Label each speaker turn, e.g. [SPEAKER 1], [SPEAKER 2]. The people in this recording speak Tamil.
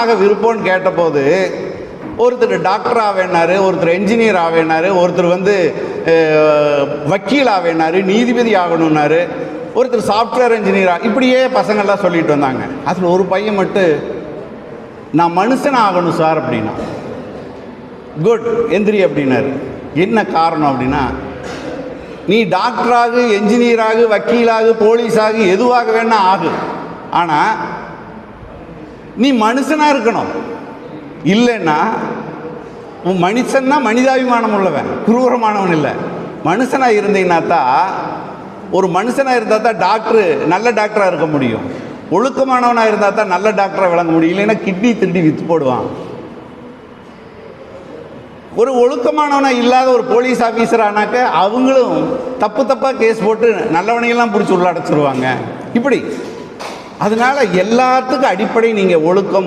[SPEAKER 1] ஆக விருப்பம்னு கேட்டபோது ஒருத்தர் டாக்டர் ஆவேனாரு, ஒருத்தர் என்ஜினியர் ஆவேனாரு, ஒருத்தர் வக்கீல் ஆவேனாரு, நீதிபதி ஆகணும்னாரு, ஒருத்தர் சாஃப்ட்வேர் இன்ஜினியரா, இப்படியே பசங்கள்லாம் சொல்லிட்டு வந்தாங்க. அதில் ஒரு பையன் மட்டும் நான் மனுஷன் ஆகணும் சார் அப்படின்னா. குட், எந்திரி அப்படின்னாரு. என்ன காரணம் அப்படின்னா, நீ டாக்டராகு, என்ஜினியராகு, வக்கீலாகு, போலீஸாகு, எதுவாக வேணா ஆகு, ஆனால் நீ மனுஷனாக இருக்கணும். இல்லைன்னா உன் மனுஷன்னா மனிதாபிமானம் உள்ளவன், குரூரமானவன் இல்லை. மனுஷனாக இருந்தீங்கன்னா தான், ஒரு மனுஷனாக இருந்தால் தான் டாக்டரு நல்ல டாக்டராக இருக்க முடியும். ஒழுக்கமானவனாக இருந்தால் தான் நல்ல டாக்டராக விளங்க முடியும். இல்லைன்னா கிட்னி திருடி விற்று போடுவான். ஒரு ஒழுக்கமானவனாக இல்லாத ஒரு போலீஸ் ஆஃபீஸர் ஆனாக்க அவங்களும் தப்பாக கேஸ் போட்டு நல்லவனையெல்லாம் பிடிச்சி உள்ள அடைச்சிருவாங்க. இப்படி அதனால் எல்லாத்துக்கும் அடிப்படை நீங்கள் ஒழுக்கம்.